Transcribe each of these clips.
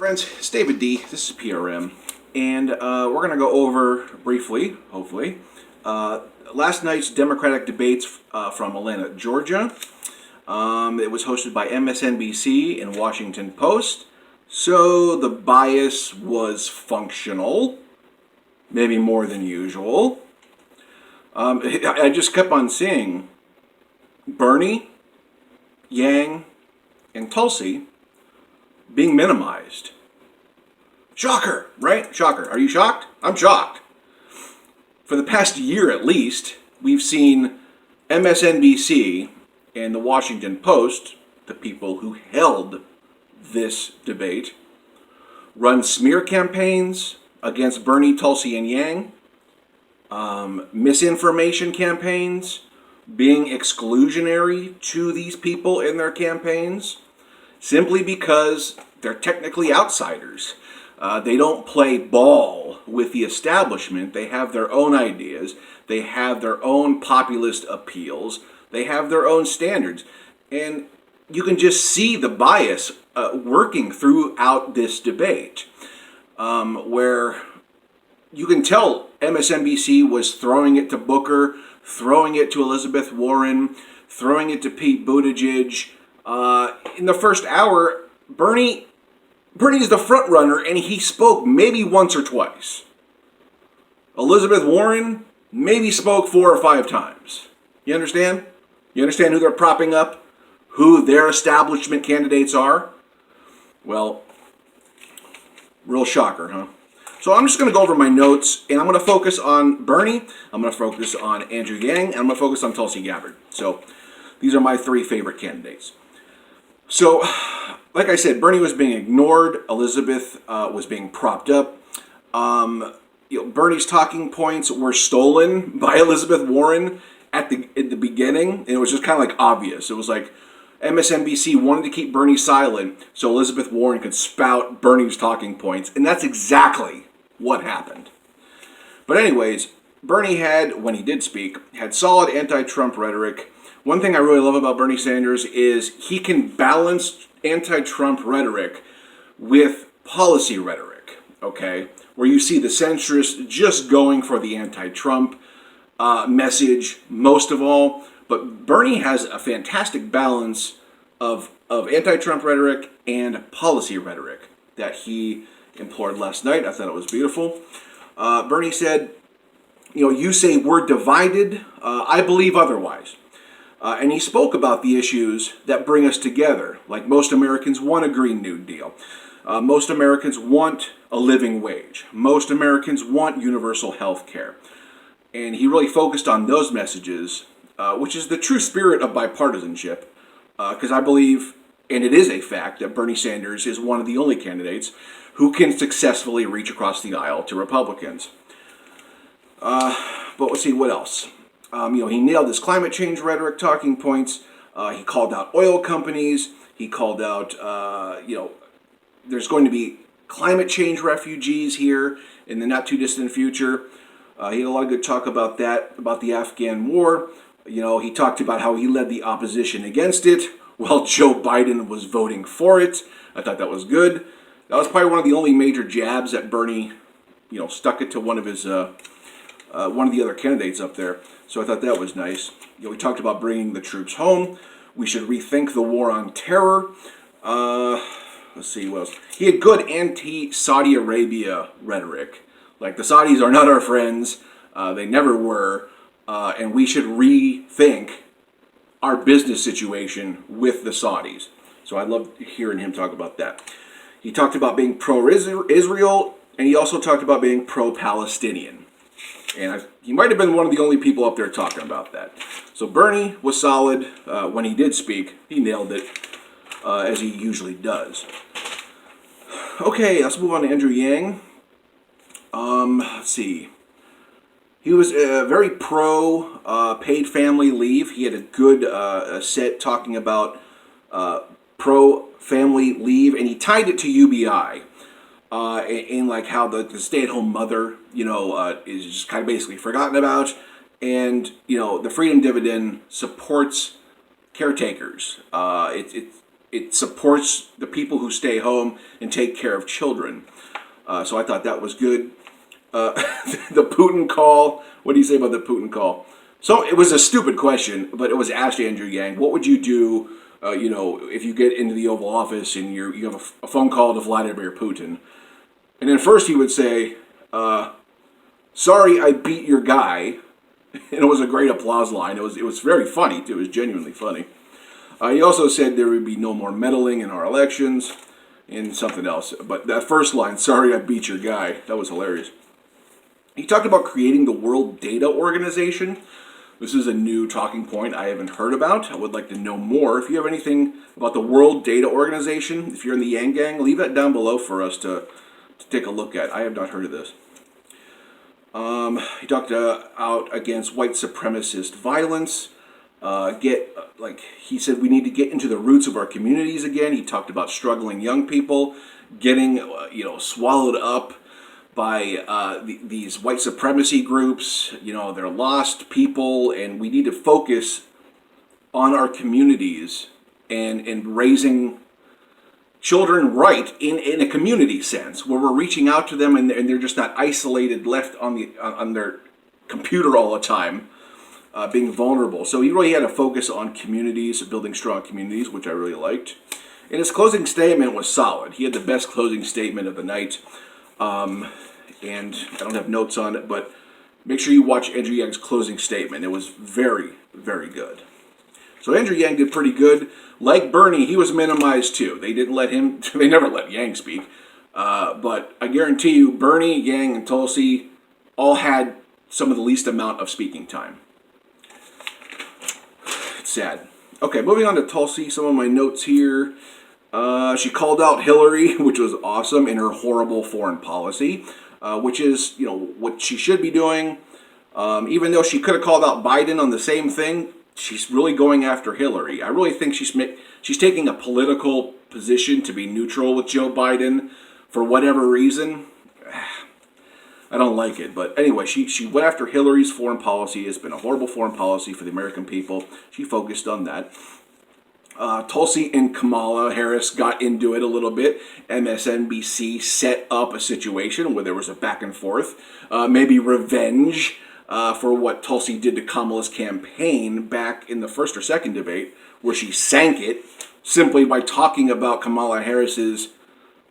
Friends, it's David D. This is PRM, and we're going to go over briefly, hopefully, last night's Democratic debates from Atlanta, Georgia. It was hosted by MSNBC and Washington Post, so the bias was functional, maybe more than usual. I just kept on seeing Bernie, Yang, and Tulsi being minimized. Shocker, right? Shocker. Are you shocked? I'm shocked. For the past year at least, we've seen MSNBC and the Washington Post, the people who held this debate, run smear campaigns against Bernie, Tulsi, and Yang, misinformation campaigns, being exclusionary to these people in their campaigns, simply because they're technically outsiders. They don't play ball with the establishment. They have their own ideas. They have their own populist appeals. They have their own standards. And you can just see the bias working throughout this debate, where you can tell MSNBC was throwing it to Booker, throwing it to Elizabeth Warren, throwing it to Pete Buttigieg. In the first hour, Bernie is the front runner, and he spoke maybe once or twice. Elizabeth Warren maybe spoke 4 or 5 times. You understand? You understand who they're propping up? Who their establishment candidates are? Well, real shocker, huh? So I'm just going to go over my notes, and I'm going to focus on Bernie, I'm going to focus on Andrew Yang, and I'm going to focus on Tulsi Gabbard. So these are my 3 favorite candidates. So, like I said, Bernie was being ignored. Elizabeth was being propped up. Bernie's talking points were stolen by Elizabeth Warren at the beginning, and it was just kind of like obvious. It was like MSNBC wanted to keep Bernie silent so Elizabeth Warren could spout Bernie's talking points, and that's exactly what happened. But anyways, Bernie had, when he did speak, had solid anti-Trump rhetoric. One thing I really love about Bernie Sanders is he can balance anti-Trump rhetoric with policy rhetoric, okay? Where you see the centrists just going for the anti-Trump message most of all. But Bernie has a fantastic balance of anti-Trump rhetoric and policy rhetoric that he employed last night. I thought it was beautiful. Bernie said, you say we're divided. I believe otherwise. And he spoke about the issues that bring us together, like most Americans want a Green New Deal. Most Americans want a living wage. Most Americans want universal health care. And he really focused on those messages, which is the true spirit of bipartisanship, because I believe, and it is a fact, that Bernie Sanders is one of the only candidates who can successfully reach across the aisle to Republicans. But let's see, what else? He nailed his climate change rhetoric talking points. He called out oil companies. He called out, there's going to be climate change refugees here in the not too distant future. He had a lot of good talk about that, about the Afghan war. He talked about how he led the opposition against it while Joe Biden was voting for it. I thought that was good. That was probably one of the only major jabs that Bernie, stuck it to one of his, one of the other candidates up there. So I thought that was nice. We talked about bringing the troops home. We should rethink the war on terror. Let's see what else. He had good anti-Saudi Arabia rhetoric. Like, the Saudis are not our friends. They never were. And we should rethink our business situation with the Saudis. So I loved hearing him talk about that. He talked about being pro-Israel, and he also talked about being pro-Palestinian. And he might have been one of the only people up there talking about that. So Bernie was solid. When he did speak, he nailed it, as he usually does. Okay, let's move on to Andrew Yang. Let's see. He was very pro paid family leave. He had a good set talking about pro family leave, and he tied it to UBI. And like how the stay-at-home mother, is just kind of basically forgotten about. And, the freedom dividend supports caretakers. it supports the people who stay home and take care of children. So I thought that was good. The Putin call. What do you say about the Putin call? So it was a stupid question, but it was asked Andrew Yang. What would you do, if you get into the Oval Office and you have a phone call to Vladimir Putin? And then first he would say, "Sorry, I beat your guy," and it was a great applause line. It was very funny too. It was genuinely funny. He also said there would be no more meddling in our elections, and something else. But that first line, "Sorry, I beat your guy," that was hilarious. He talked about creating the World Data Organization. This is a new talking point I haven't heard about. I would like to know more. If you have anything about the World Data Organization, if you're in the Yang Gang, leave that down below for us to take a look at. I have not heard of this. He talked out against white supremacist violence. He said we need to get into the roots of our communities again. He talked about struggling young people getting, swallowed up by these white supremacy groups. They're lost people, and we need to focus on our communities and raising children right in a community sense, where we're reaching out to them and they're just not isolated, left on their computer all the time, being vulnerable. So he really had a focus on communities, building strong communities, which I really liked. And his closing statement was solid. He had the best closing statement of the night. And I don't have notes on it, but make sure you watch Andrew Yang's closing statement. It was very, very good. So Andrew Yang did pretty good. Like Bernie, he was minimized too. They never let Yang speak. But I guarantee you, Bernie, Yang, and Tulsi all had some of the least amount of speaking time. It's sad. Okay, moving on to Tulsi, some of my notes here. She called out Hillary, which was awesome, in her horrible foreign policy, which is, what she should be doing. Even though she could have called out Biden on the same thing, she's really going after Hillary. I really think she's taking a political position to be neutral with Joe Biden for whatever reason. I don't like it. But anyway, she went after Hillary's foreign policy. It's been a horrible foreign policy for the American people. She focused on that. Tulsi and Kamala Harris got into it a little bit. MSNBC set up a situation where there was a back and forth, maybe revenge for what Tulsi did to Kamala's campaign back in the first or second debate, where she sank it simply by talking about Kamala Harris's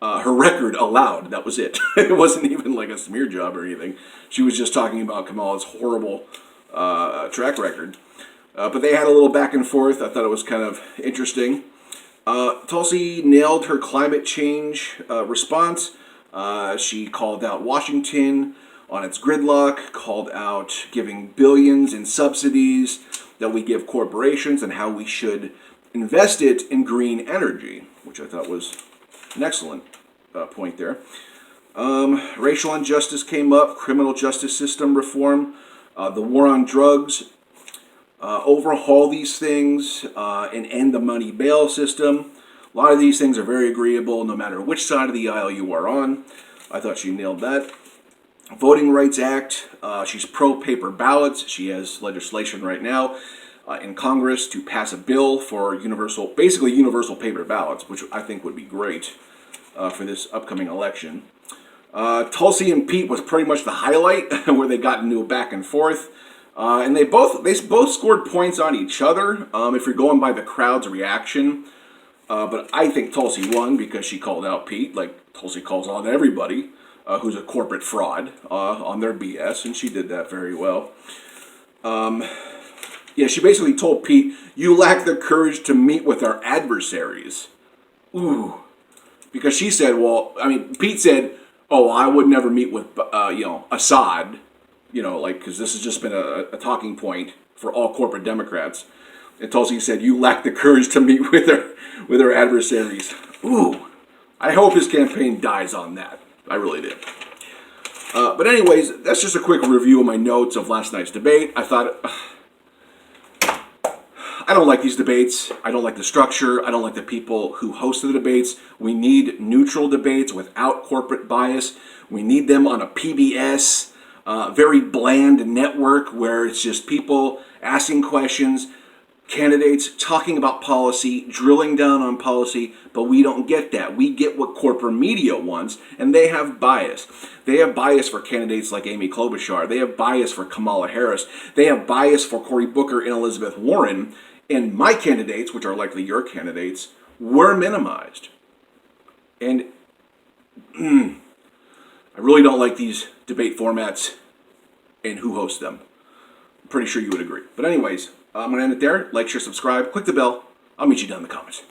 her record aloud. That was it. It wasn't even like a smear job or anything. She was just talking about Kamala's horrible track record. But they had a little back and forth. I thought it was kind of interesting. Tulsi nailed her climate change response. She called out Washington on its gridlock, called out giving billions in subsidies that we give corporations and how we should invest it in green energy, which I thought was an excellent point there. Racial injustice came up, criminal justice system reform, the war on drugs, overhaul these things and end the money bail system. A lot of these things are very agreeable no matter which side of the aisle you are on. I thought she nailed that. Voting Rights Act, she's pro-paper ballots. She has legislation right now in Congress to pass a bill for universal paper ballots, which I think would be great for this upcoming election. Tulsi and Pete was pretty much the highlight, where they got into a back and forth. And they both scored points on each other, if you're going by the crowd's reaction. But I think Tulsi won because she called out Pete, like Tulsi calls out everybody who's a corporate fraud on their BS, and she did that very well. She basically told Pete, "You lack the courage to meet with our adversaries." Ooh. Because she said, Pete said, "Oh, I would never meet with, Assad." Because this has just been a talking point for all corporate Democrats. And Tulsi said, "You lack the courage to meet with our adversaries." Ooh, I hope his campaign dies on that. I really did. But anyways, that's just a quick review of my notes of last night's debate. I don't like these debates. I don't like the structure. I don't like the people who host the debates. We need neutral debates without corporate bias. We need them on a PBS. Very bland network where it's just people asking questions, candidates talking about policy, drilling down on policy, but we don't get that. We get what corporate media wants, and they have bias. They have bias for candidates like Amy Klobuchar. They have bias for Kamala Harris. They have bias for Cory Booker and Elizabeth Warren. And my candidates, which are likely your candidates, were minimized. And I really don't like these debate formats and who hosts them. I'm pretty sure you would agree. But anyways, I'm going to end it there. Like, share, subscribe, click the bell. I'll meet you down in the comments.